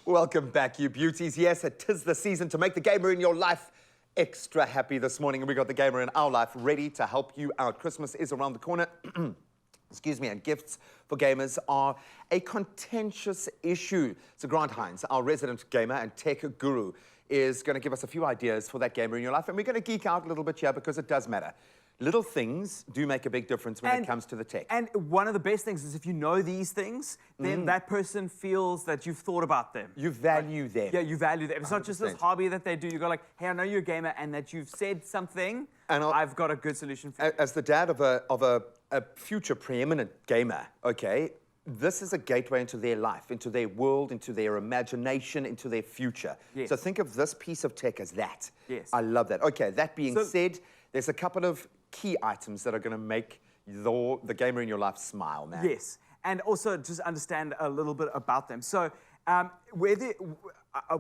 Welcome back, you beauties. Yes, it is the season to make the gamer in your life extra happy this morning. And we got the gamer in our life ready to help you out. Christmas is around the corner. Excuse me, and gifts for gamers are a contentious issue. So Grant Hines, our resident gamer and tech guru, is going to give us a few ideas for that gamer in your life. And we're going to geek out a little bit here because it does matter. Little things do make a big difference when it comes to the tech. And one of the best things is if you know these things, then that person feels that you've thought about them. You value them. Yeah, you value them. It's 100%. not just this hobby that they do. You go like, hey, I know you're a gamer, and that you've said something, and I've got a good solution for you. As the dad of a future preeminent gamer, okay, this is a gateway into their life, into their world, into their imagination, into their future. Yes. So think of this piece of tech as that. Yes. I love that. Okay, that being said, there's a couple of key items that are going to make the gamer in your life smile, man. Yes, and also just understand a little bit about them. So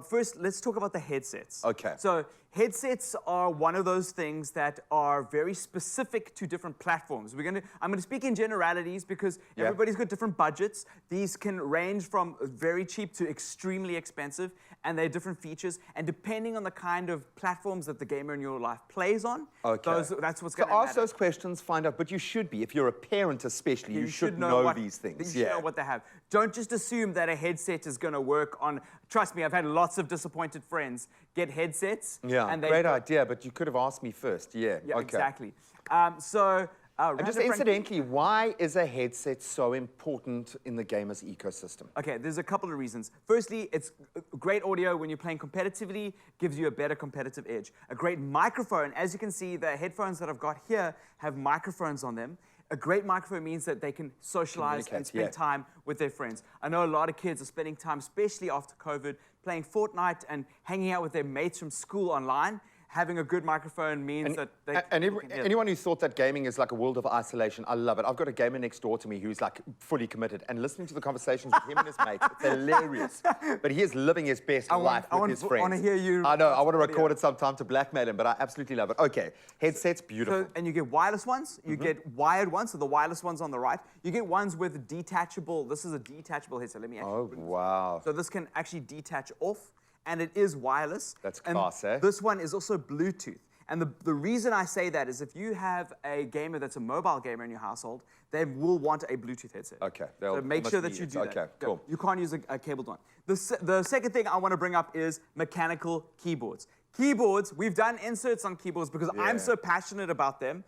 first, let's talk about the headsets. Okay. So headsets are one of those things that are very specific to different platforms. I'm gonna speak in generalities because everybody's got different budgets. These can range from very cheap to extremely expensive, and they're different features. And depending on the kind of platforms that the gamer in your life plays on, that's what's going to So matter. ask those questions, find out, but you should be. If you're a parent especially, you should know these things. You should know what they have. Don't just assume that a headset is going to work on, trust me, I've had lots of disappointed friends get headsets. Yeah, and great idea, but you could have asked me first. Yeah, Yeah, okay. exactly. And just incidentally, why is a headset so important in the gamer's ecosystem? Okay, there's a couple of reasons. Firstly, it's great audio when you're playing competitively, gives you a better competitive edge. A great microphone, as you can see, the headphones that I've got here have microphones on them. A great microphone means that they can socialize and spend time with their friends. I know a lot of kids are spending time, especially after COVID, playing Fortnite and hanging out with their mates from school online. Having a good microphone means that they anyone who thought that gaming is like a world of isolation, I love it. I've got a gamer next door to me who's like fully committed, and listening to the conversations with him and his mates, it's hilarious. But he is living his best life with his friends. I want to hear you. I know, I want to record it sometime to blackmail him, but I absolutely love it. Okay, headsets, beautiful. So, and you get wireless ones, you get wired ones, so the wireless ones on the right. You get ones with detachable, this is a detachable headset. Let me actually wow. So this can actually detach off, and it is wireless. That's class, eh? This one is also Bluetooth. And the reason I say that is if you have a gamer that's a mobile gamer in your household, they will want a Bluetooth headset. Okay. So make sure that you do that. Okay, cool. You can't use a cabled one. The second thing I want to bring up is mechanical keyboards. Keyboards, we've done inserts on keyboards because I'm so passionate about them.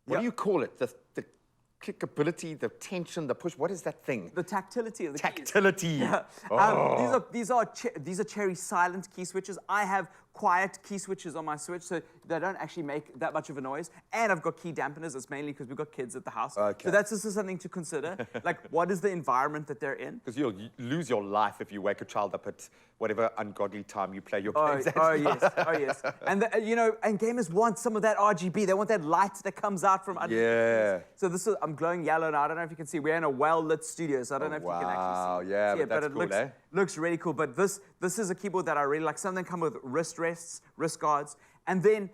What do you call it? The clickability, the tension, the push. What is that thing? The tactility of the tactility. These are Cherry silent key switches. I have quiet key switches on my Switch, so they don't actually make that much of a noise. And I've got key dampeners. It's mainly because we've got kids at the house. Okay. So that's just something to consider. Like, what is the environment that they're in? Because you'll lose your life if you wake a child up at whatever ungodly time you play your games. Oh yes. And and gamers want some of that RGB. They want that light that comes out from underneath. Yeah. So I'm glowing yellow now. I don't know if you can see. We're in a well-lit studio, so I don't know if you can actually see. Yeah, but that's it cool, looks really cool. But this is a keyboard that I really like. Some of them come with wrist rests, wrist guards. And then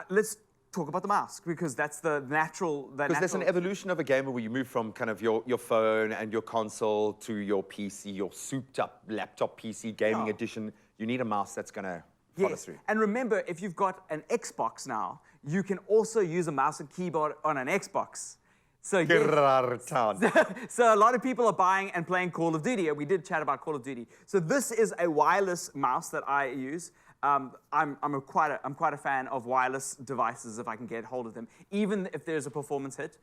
let's talk about the mouse, because that's the natural... Because there's an evolution of a gamer where you move from kind of your phone and your console to your PC, your souped-up laptop PC gaming edition. You need a mouse that's going to follow through. And remember, if you've got an Xbox now, you can also use a mouse and keyboard on an Xbox. So, so a lot of people are buying and playing Call of Duty. We did chat about Call of Duty. So this is a wireless mouse that I use. I'm quite a fan of wireless devices if I can get hold of them, even if there's a performance hit.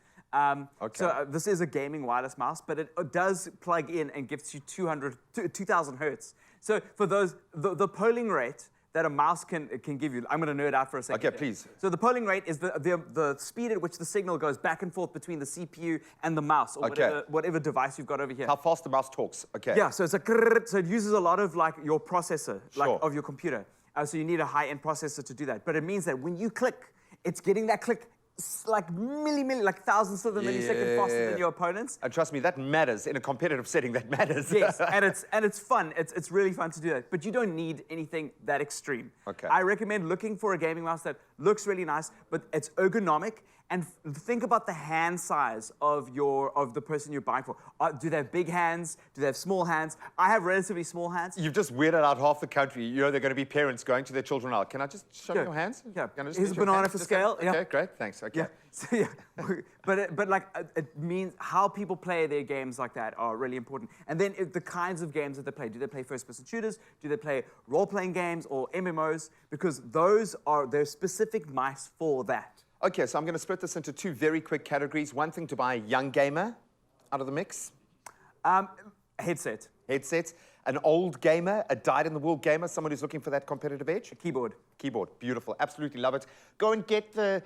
So this is a gaming wireless mouse, but it does plug in and gives you 2,000 hertz. So for the polling rate that a mouse can give you. I'm going to nerd out for a second. Okay, please. So the polling rate is the speed at which the signal goes back and forth between the CPU and the mouse, or whatever device you've got over here. How fast the mouse talks. Okay. Yeah, so it's so it uses a lot of your processor, of your computer. So you need a high-end processor to do that. But it means that when you click, it's getting that click like like thousandths of a millisecond faster than your opponents. And trust me, that matters. In a competitive setting, that matters. Yes, and it's fun. It's really fun to do that. But you don't need anything that extreme. Okay. I recommend looking for a gaming mouse that looks really nice, but it's ergonomic. And think about the hand size of the person you're buying for. Do they have big hands? Do they have small hands? I have relatively small hands. You've just weirded out half the country. You know, they're going to be parents going to their children out. Can I just show me your hands? Yeah. Can I just Here's a get your banana hands? for Just scale. Okay, great. Thanks. Okay. Yeah. So, yeah. but like it means how people play their games like that are really important. And then the kinds of games that they play. Do they play first-person shooters? Do they play role-playing games or MMOs? Because they're specific mice for that. Okay, so I'm going to split this into two very quick categories. One thing to buy a young gamer out of the mix. Headset. Headset. An old gamer, a dyed-in-the-wool gamer, someone who's looking for that competitive edge. A keyboard. Keyboard, beautiful, absolutely love it. Go and get to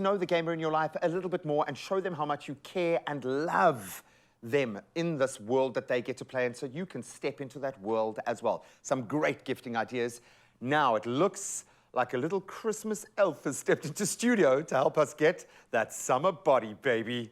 know the gamer in your life a little bit more and show them how much you care and love them in this world that they get to play in, so you can step into that world as well. Some great gifting ideas. Now it looks like a little Christmas elf has stepped into studio to help us get that summer body, baby.